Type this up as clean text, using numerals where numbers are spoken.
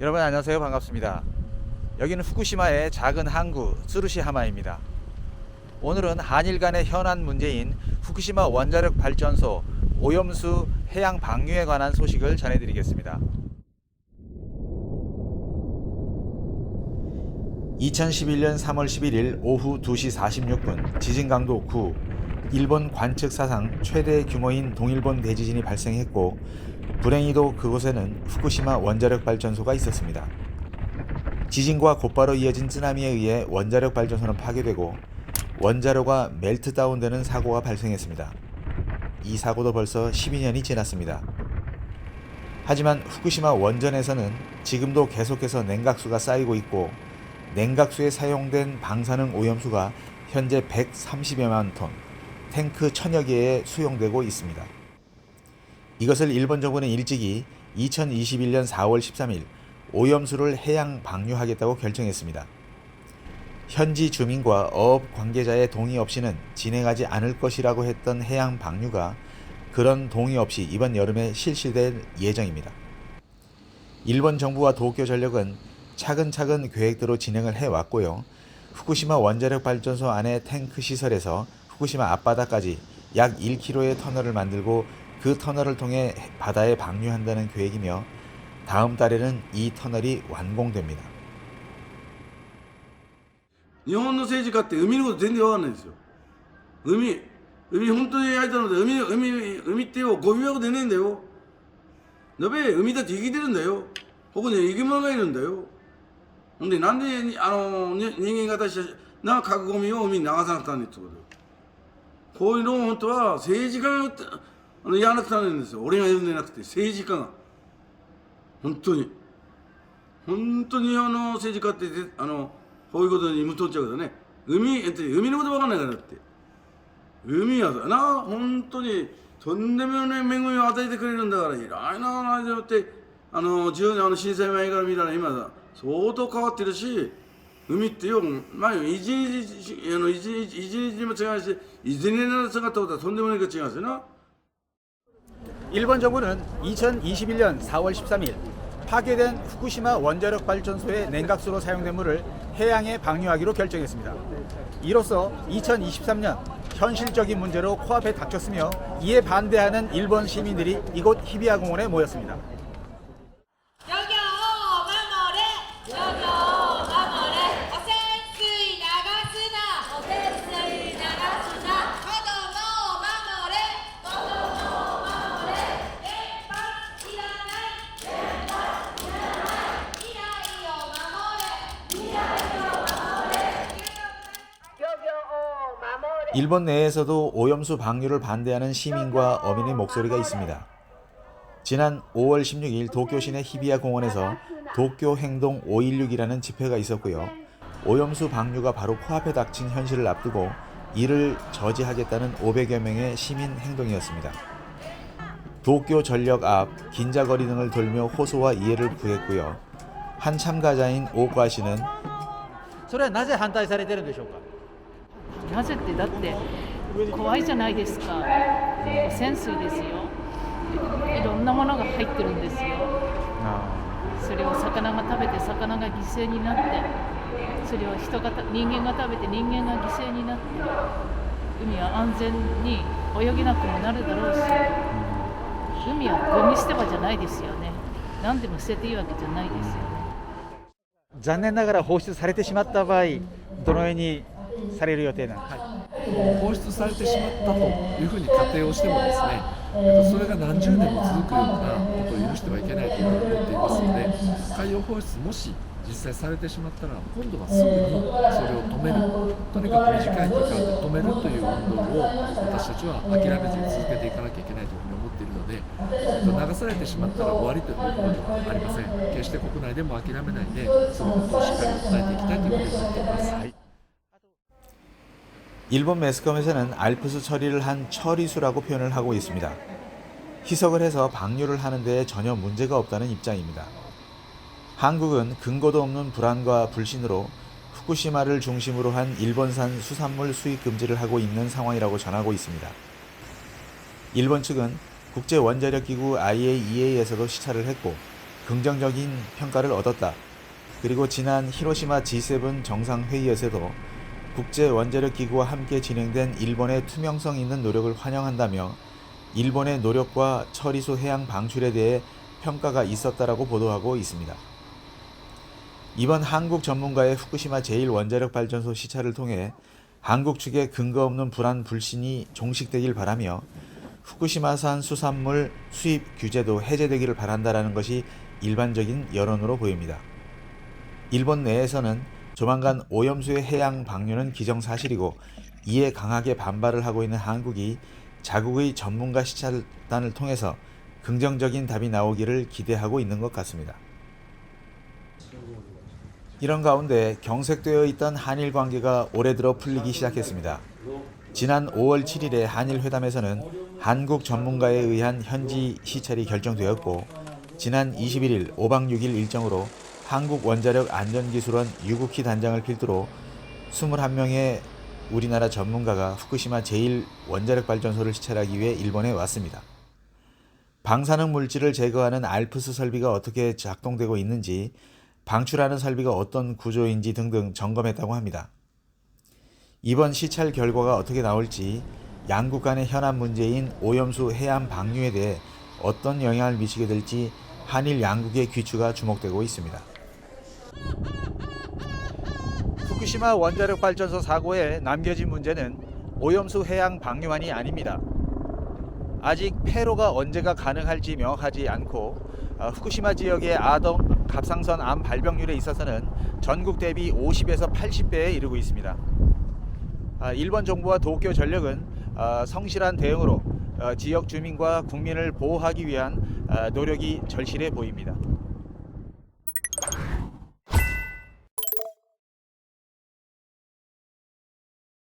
여러분 안녕하세요. 반갑습니다. 여기는 후쿠시마의 작은 항구 쓰루시하마입니다. 오늘은 한일 간의 현안 문제인 후쿠시마 원자력 발전소 오염수 해양 방류에 관한 소식을 전해드리겠습니다. 2011년 3월 11일 오후 2시 46분 지진 강도 9, 일본 관측 사상 최대 규모인 동일본 대지진이 발생했고, 불행히도 그곳에는 후쿠시마 원자력 발전소가 있었습니다. 지진과 곧바로 이어진 쓰나미에 의해 원자력 발전소는 파괴되고 원자로가 멜트다운되는 사고가 발생했습니다. 이 사고도 벌써 12년이 지났습니다. 하지만 후쿠시마 원전에서는 지금도 계속해서 냉각수가 쌓이고 있고, 냉각수에 사용된 방사능 오염수가 현재 130여만 톤, 탱크 1000여 개에 수용되고 있습니다. 이것을 일본 정부는 일찍이 2021년 4월 13일 오염수를 해양 방류하겠다고 결정했습니다. 현지 주민과 어업 관계자의 동의 없이는 진행하지 않을 것이라고 했던 해양 방류가 그런 동의 없이 이번 여름에 실시될 예정입니다. 일본 정부와 도쿄전력은 차근차근 계획대로 진행을 해왔고요. 후쿠시마 원자력 발전소 안의 탱크 시설에서 후쿠시마 앞바다까지 약 1km의 터널을 만들고 그 터널을 통해 바다에 방류한다는 계획이며, 다음 달에는 이 터널이 완공됩니다. 日本の政治家って海のこと全然わかんないんですよ。本当にやりたので、海ってよ、ゴミ箱でねえんだよ。だべ、海だって生きてるんだよ。ここに生き物がいるんだよ。ほんで、なんで、人間が出した核ゴミを海に流さなくたんねんってことよ。こういうのを本当は政治家がやらなくたんねんですよ。俺が言うんじゃなくて、政治家が。本当に政治家って、こういうことに無頓着だね。海のこと分かんないからだって。海はな、本当にとんでもない恵みを与えてくれるんだから、いろいろな間によって、震災前から見たら今だ、相当変わってるし、海ってよ、一日にも違うし、いずれの姿とはとんでもないが違うんですよな。 일본 정부는 2021년 4월 13일 파괴된 후쿠시마 원자력 발전소의 냉각수로 사용된 물을 해양에 방류하기로 결정했습니다. 이로써 2023년 현실적인 문제로 코앞에 닥쳤으며, 이에 반대하는 일본 시민들이 이곳 히비야 공원에 모였습니다. 일본 내에서도 오염수 방류를 반대하는 시민과 어민의 목소리가 있습니다. 지난 5월 16일 도쿄 시내 히비야 공원에서 도쿄 행동 516이라는 집회가 있었고요. 오염수 방류가 바로 코앞에 닥친 현실을 앞두고 이를 저지하겠다는 500여 명의 시민 행동이었습니다. 도쿄 전력 앞 긴자거리 등을 돌며 호소와 이해를 구했고요. 한 참가자인 오과 씨는 それはなぜ反対されてるんでしょうか。なぜってだって怖いじゃないですか。潜水ですよ。いろんなものが入ってるんですよ。それを魚が食べて魚が犠牲になって、それを人間が食べて人間が犠牲になって、海は安全に泳げなくもなるだろうし、海はゴミ捨て場じゃないですよね。何でも捨てていいわけじゃないですよね。残念ながら放出されてしまった場合、どのようにされる予定なんですか。放出されてしまったというふうに仮定をしてもですね、それが何十年も続くようなことを許してはいけないと思っていますので、海洋放出もし実際されてしまったら、今度はすぐにそれを止める、とにかく短い期間で止めるという運動を私たちは諦めずに続けていかなきゃいけないというふうに思っているので、流されてしまったら終わりということではありません。決して国内でも諦めないで、そのことをしっかり訴えていきたいというふうに思っています。일본 매스컴에서는 알프스 처리를 한 처리수라고 표현을 하고 있습니다. 희석을 해서 방류를 하는 데에 전혀 문제가 없다는 입장입니다. 한국은 근거도 없는 불안과 불신으로 후쿠시마를 중심으로 한 일본산 수산물 수입 금지를 하고 있는 상황이라고 전하고 있습니다. 일본 측은 국제원자력기구 IAEA에서도 시찰을 했고, 긍정적인 평가를 얻었다. 그리고 지난 히로시마 G7 정상회의에서도 국제원자력기구와 함께 진행된 일본의 투명성 있는 노력을 환영한다며 일본의 노력과 처리수 해양 방출에 대해 평가가 있었다라고 보도하고 있습니다. 이번 한국 전문가의 후쿠시마 제1원자력발전소 시찰을 통해 한국 측의 근거 없는 불안 불신이 종식되길 바라며 후쿠시마산 수산물 수입 규제도 해제되기를 바란다라는 것이 일반적인 여론으로 보입니다. 일본 내에서는 조만간 오염수의 해양 방류는 기정사실이고 이에 강하게 반발을 하고 있는 한국이 자국의 전문가 시찰단을 통해서 긍정적인 답이 나오기를 기대하고 있는 것 같습니다. 이런 가운데 경색되어 있던 한일 관계가 올해 들어 풀리기 시작했습니다. 지난 5월 7일에 한일 회담에서는 한국 전문가에 의한 현지 시찰이 결정되었고 지난 21일 5박 6일 일정으로 한국원자력안전기술원 유국희 단장을 필두로 21명의 우리나라 전문가가 후쿠시마 제1원자력발전소를 시찰하기 위해 일본에 왔습니다. 방사능 물질을 제거하는 알프스 설비가 어떻게 작동되고 있는지, 방출하는 설비가 어떤 구조인지 등등 점검했다고 합니다. 이번 시찰 결과가 어떻게 나올지 양국 간의 현안 문제인 오염수 해안 방류에 대해 어떤 영향을 미치게 될지 한일 양국의 귀추가 주목되고 있습니다. 후쿠시마 원자력발전소 사고에 남겨진 문제는 오염수 해양 방류만이 아닙니다. 아직 폐로가 언제가 가능할지 명확하지 않고 후쿠시마 지역의 아동 갑상선 암 발병률에 있어서는 전국 대비 50에서 80배에 이르고 있습니다. 일본 정부와 도쿄 전력은 성실한 대응으로 지역 주민과 국민을 보호하기 위한 노력이 절실해 보입니다.